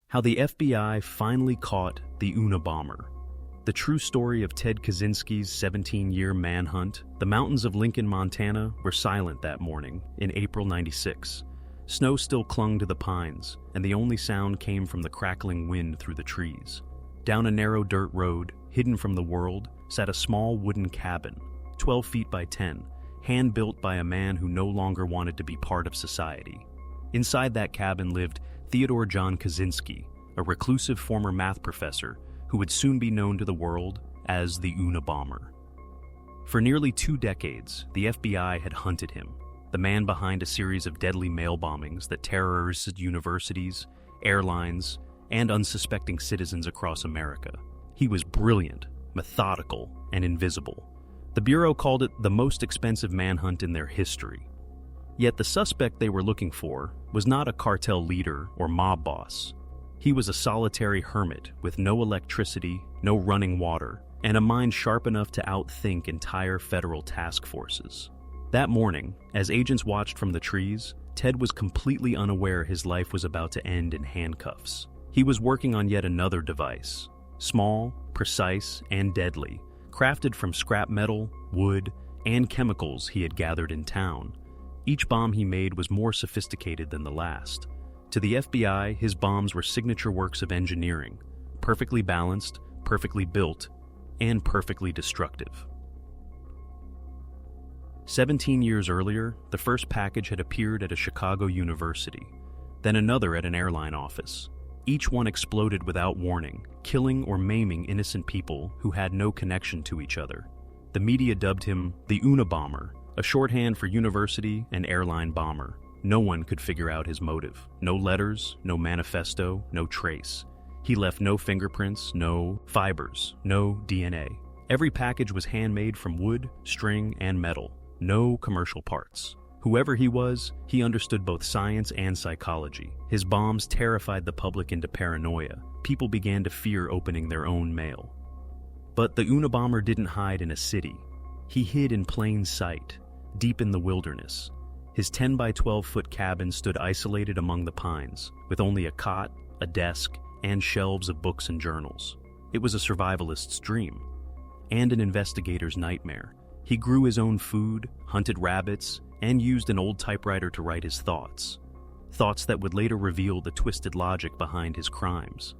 How the FBI finally caught the Unabomber. The true story of Ted Kaczynski's 17-year manhunt. The mountains of Lincoln, Montana were silent that morning in April '96. Snow still clung to the pines, and the only sound came from the crackling wind through the trees. Down a narrow dirt road, hidden from the world, sat a small wooden cabin, 12 feet by 10, hand-built by a man who no longer wanted to be part of society. Inside that cabin lived Theodore John Kaczynski, a reclusive former math professor who would soon be known to the world as the Unabomber. For nearly 2 decades, the FBI had hunted him, the man behind a series of deadly mail bombings that terrorized universities, airlines, and unsuspecting citizens across America. He was brilliant, methodical, and invisible. The Bureau called it the most expensive manhunt in their history. Yet the suspect they were looking for was not a cartel leader or mob boss. He was a solitary hermit with no electricity, no running water, and a mind sharp enough to outthink entire federal task forces. That morning, as agents watched from the trees, Ted was completely unaware his life was about to end in handcuffs. He was working on yet another device, small, precise, and deadly, crafted from scrap metal, wood, and chemicals he had gathered in town. Each bomb he made was more sophisticated than the last. To the FBI, his bombs were signature works of engineering, perfectly balanced, perfectly built, and perfectly destructive. 17 years earlier, the first package had appeared at a Chicago university, then another at an airline office. Each one exploded without warning, killing or maiming innocent people who had no connection to each other. The media dubbed him the Unabomber, a shorthand for university and airline bomber. No one could figure out his motive. No letters, no manifesto, no trace. He left no fingerprints, no fibers, no DNA. Every package was handmade from wood, string, and metal. No commercial parts. Whoever he was, he understood both science and psychology. His bombs terrified the public into paranoia. People began to fear opening their own mail. But the Unabomber didn't hide in a city. He hid in plain sight, deep in the wilderness. His 10 by 12 foot cabin stood isolated among the pines, with only a cot, a desk, and shelves of books and journals. It was a survivalist's dream, and an investigator's nightmare. He grew his own food, hunted rabbits, and used an old typewriter to write his thoughts. Thoughts that would later reveal the twisted logic behind his crimes.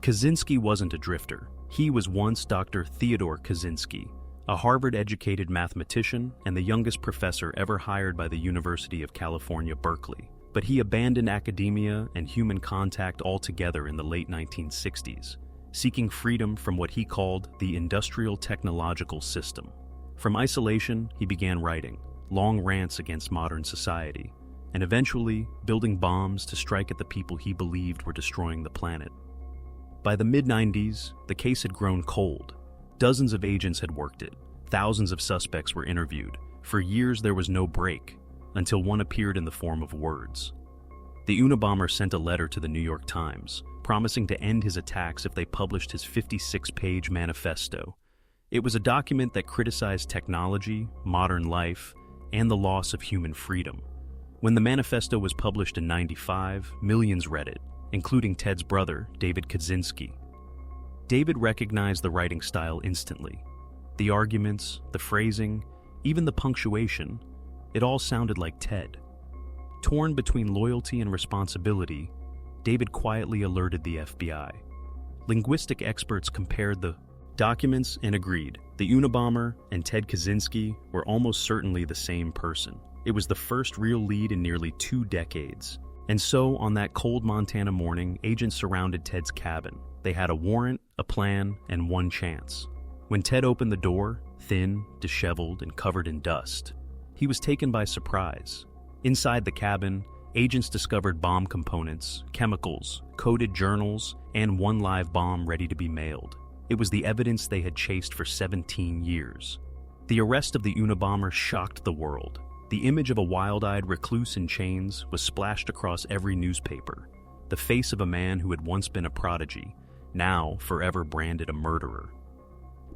Kaczynski wasn't a drifter. He was once Dr. Theodore Kaczynski, a Harvard-educated mathematician and the youngest professor ever hired by the University of California, Berkeley. But he abandoned academia and human contact altogether in the late 1960s, seeking freedom from what he called the industrial technological system. From isolation, he began writing long rants against modern society, and eventually building bombs to strike at the people he believed were destroying the planet. By the mid-90s, the case had grown cold. Dozens of agents had worked it. Thousands of suspects were interviewed. For years there was no break, until one appeared in the form of words. The Unabomber sent a letter to the New York Times, promising to end his attacks if they published his 56-page manifesto. It was a document that criticized technology, modern life, and the loss of human freedom. When the manifesto was published in '95, millions read it, including Ted's brother, David Kaczynski. David recognized the writing style instantly. The arguments, the phrasing, even the punctuation, it all sounded like Ted. Torn between loyalty and responsibility, David quietly alerted the FBI. Linguistic experts compared the documents and agreed the Unabomber and Ted Kaczynski were almost certainly the same person. It was the first real lead in nearly 2 decades. And so, on that cold Montana morning, agents surrounded Ted's cabin. They had a warrant, a plan, and one chance. When Ted opened the door, thin, disheveled, and covered in dust, he was taken by surprise. Inside the cabin, agents discovered bomb components, chemicals, coded journals, and one live bomb ready to be mailed. It was the evidence they had chased for 17 years. The arrest of the Unabomber shocked the world. The image of a wild-eyed recluse in chains was splashed across every newspaper. The face of a man who had once been a prodigy, now forever branded a murderer.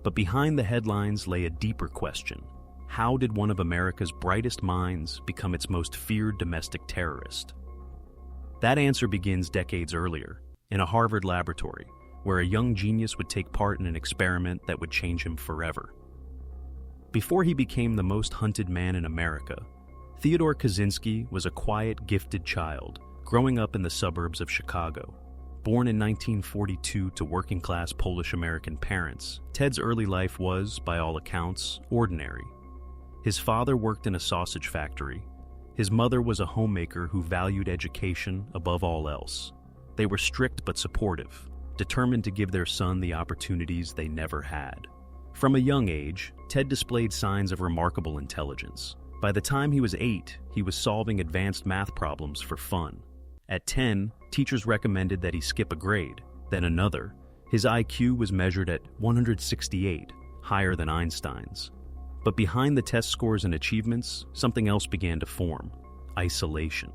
But behind the headlines lay a deeper question. How did one of America's brightest minds become its most feared domestic terrorist? That answer begins decades earlier. in a Harvard laboratory, where a young genius would take part in an experiment that would change him forever. Before he became the most hunted man in America, Theodore Kaczynski was a quiet, gifted child growing up in the suburbs of Chicago. Born in 1942 to working-class Polish-American parents, Ted's early life was, by all accounts, ordinary. His father worked in a sausage factory. His mother was a homemaker who valued education above all else. They were strict but supportive, determined to give their son the opportunities they never had. From a young age, Ted displayed signs of remarkable intelligence. By the time he was 8, he was solving advanced math problems for fun. At 10, teachers recommended that he skip a grade, then another. His IQ was measured at 168, higher than Einstein's. But behind the test scores and achievements, something else began to form: isolation.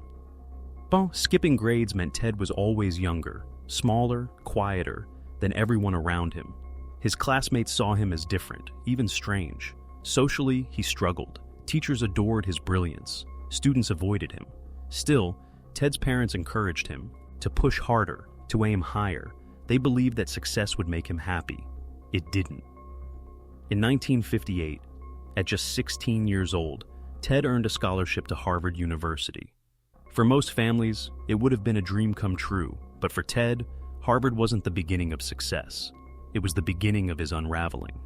Skipping grades meant Ted was always younger, smaller, quieter than everyone around him. His classmates saw him as different, even strange. Socially, he struggled. Teachers adored his brilliance. Students avoided him. Still, Ted's parents encouraged him to push harder, to aim higher. They believed that success would make him happy. It didn't. In 1958, at just 16 years old, Ted earned a scholarship to Harvard University. For most families, it would have been a dream come true, but for Ted, Harvard wasn't the beginning of success. It was the beginning of his unraveling.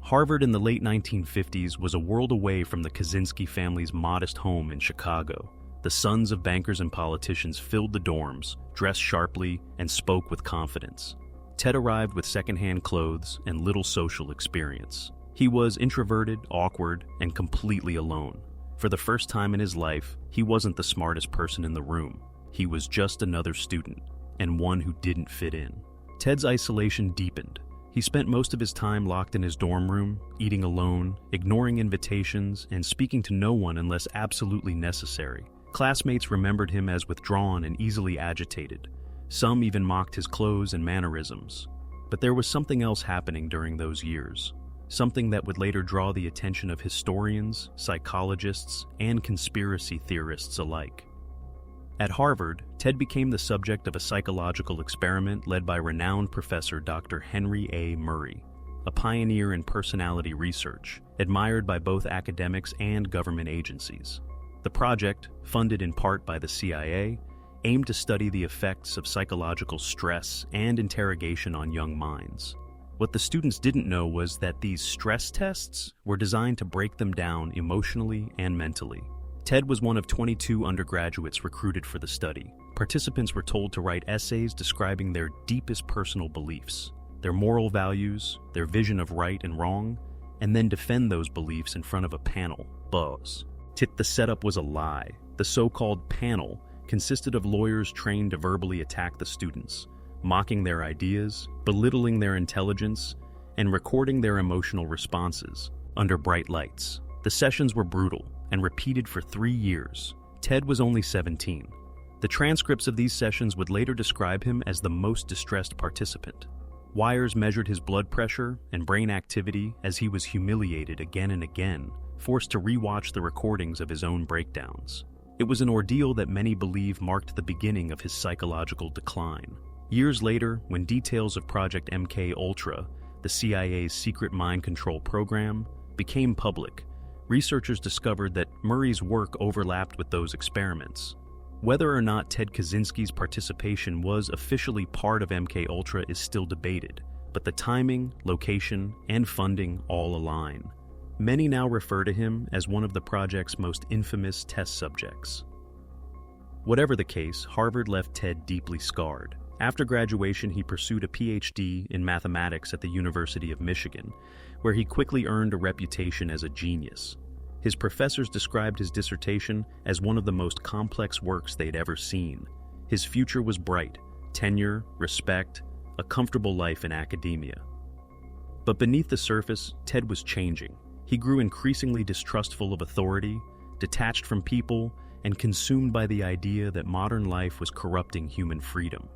Harvard in the late 1950s was a world away from the Kaczynski family's modest home in Chicago. The sons of bankers and politicians filled the dorms, dressed sharply, and spoke with confidence. Ted arrived with secondhand clothes and little social experience. He was introverted, awkward, and completely alone. For the first time in his life, he wasn't the smartest person in the room. He was just another student, and one who didn't fit in. Ted's isolation deepened. He spent most of his time locked in his dorm room, eating alone, ignoring invitations, and speaking to no one unless absolutely necessary. Classmates remembered him as withdrawn and easily agitated. Some even mocked his clothes and mannerisms. But there was something else happening during those years. Something that would later draw the attention of historians, psychologists, and conspiracy theorists alike. At Harvard, Ted became the subject of a psychological experiment led by renowned professor Dr. Henry A. Murray, a pioneer in personality research, admired by both academics and government agencies. The project, funded in part by the CIA, aimed to study the effects of psychological stress and interrogation on young minds. What the students didn't know was that these stress tests were designed to break them down emotionally and mentally. Ted was one of 22 undergraduates recruited for the study. Participants were told to write essays describing their deepest personal beliefs, their moral values, their vision of right and wrong, and then defend those beliefs in front of a panel, buzz. The setup was a lie. The so-called panel consisted of lawyers trained to verbally attack the students, mocking their ideas, belittling their intelligence, and recording their emotional responses under bright lights. The sessions were brutal and repeated for 3 years. Ted was only 17. The transcripts of these sessions would later describe him as the most distressed participant. Wires measured his blood pressure and brain activity as he was humiliated again and again, forced to rewatch the recordings of his own breakdowns. It was an ordeal that many believe marked the beginning of his psychological decline. Years later, when details of Project MK-Ultra, the CIA's secret mind control program, became public, researchers discovered that Murray's work overlapped with those experiments. Whether or not Ted Kaczynski's participation was officially part of MK-Ultra is still debated, but the timing, location, and funding all align. Many now refer to him as one of the project's most infamous test subjects. Whatever the case, Harvard left Ted deeply scarred. After graduation, he pursued a PhD in mathematics at the University of Michigan, where he quickly earned a reputation as a genius. His professors described his dissertation as one of the most complex works they'd ever seen. His future was bright: tenure, respect, a comfortable life in academia. But beneath the surface, Ted was changing. He grew increasingly distrustful of authority, detached from people, and consumed by the idea that modern life was corrupting human freedom.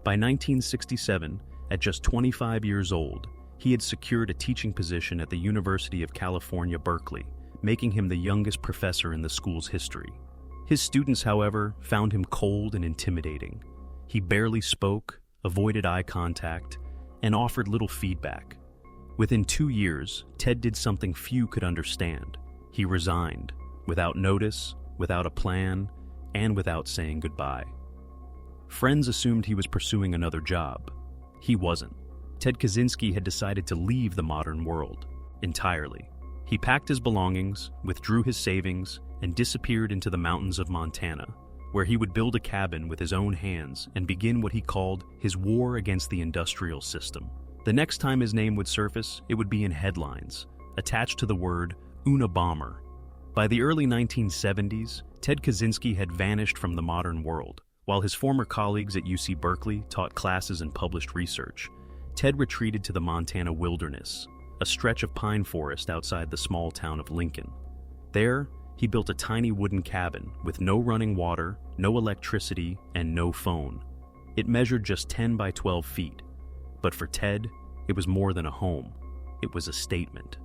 By 1967, at just 25 years old, he had secured a teaching position at the University of California, Berkeley, making him the youngest professor in the school's history. His students, however, found him cold and intimidating. He barely spoke, avoided eye contact, and offered little feedback. Within 2 years, Ted did something few could understand. He resigned, without notice, without a plan, and without saying goodbye. Friends assumed he was pursuing another job. He wasn't. Ted Kaczynski had decided to leave the modern world entirely. He packed his belongings, withdrew his savings, and disappeared into the mountains of Montana, where he would build a cabin with his own hands and begin what he called his war against the industrial system. The next time his name would surface, it would be in headlines, attached to the word Unabomber. By the early 1970s, Ted Kaczynski had vanished from the modern world. While his former colleagues at UC Berkeley taught classes and published research, Ted retreated to the Montana wilderness, a stretch of pine forest outside the small town of Lincoln. There, he built a tiny wooden cabin with no running water, no electricity, and no phone. It measured just 10 by 12 feet. But for Ted, it was more than a home. It was a statement.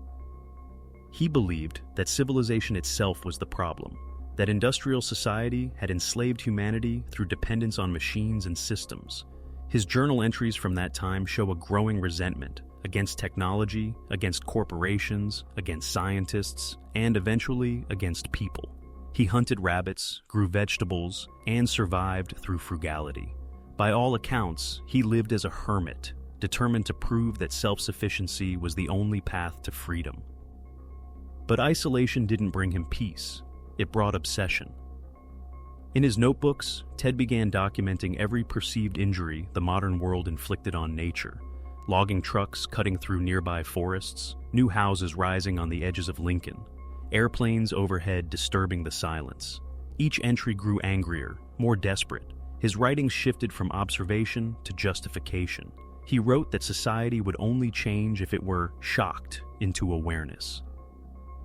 He believed that civilization itself was the problem, that industrial society had enslaved humanity through dependence on machines and systems. His journal entries from that time show a growing resentment against technology, against corporations, against scientists, and eventually against people. He hunted rabbits, grew vegetables, and survived through frugality. By all accounts, he lived as a hermit, determined to prove that self-sufficiency was the only path to freedom. But isolation didn't bring him peace. It brought obsession. In his notebooks, Ted began documenting every perceived injury the modern world inflicted on nature. Logging trucks cutting through nearby forests, new houses rising on the edges of Lincoln, airplanes overhead disturbing the silence. Each entry grew angrier, more desperate. His writings shifted from observation to justification. He wrote that society would only change if it were shocked into awareness.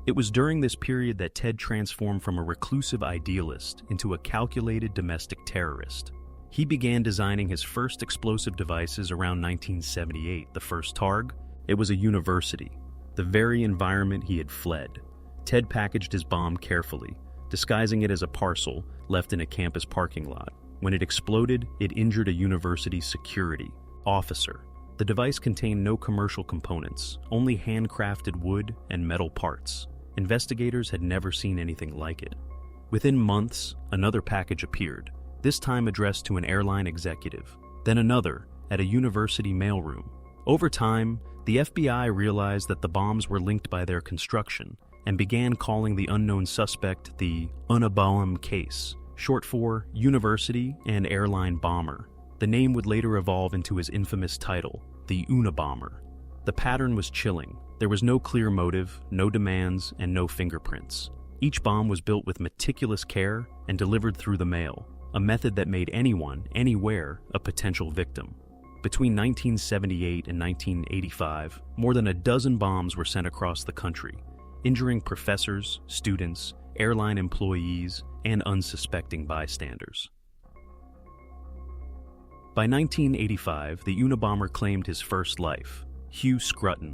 It was during this period that Ted transformed from a reclusive idealist into a calculated domestic terrorist. He began designing his first explosive devices around 1978. The first target? It was a university, the very environment he had fled. Ted packaged his bomb carefully, disguising it as a parcel left in a campus parking lot. When it exploded, it injured a university security officer. The device contained no commercial components, only handcrafted wood and metal parts. Investigators had never seen anything like it. Within months, another package appeared, this time addressed to an airline executive, then another at a university mailroom. Over time, the FBI realized that the bombs were linked by their construction and began calling the unknown suspect the Unabomber case, short for University and Airline Bomber. The name would later evolve into his infamous title, the Unabomber. The pattern was chilling. There was no clear motive, no demands, and no fingerprints. Each bomb was built with meticulous care and delivered through the mail, a method that made anyone, anywhere, a potential victim. Between 1978 and 1985, more than a dozen bombs were sent across the country, injuring professors, students, airline employees, and unsuspecting bystanders. By 1985, the Unabomber claimed his first life. Hugh Scruton,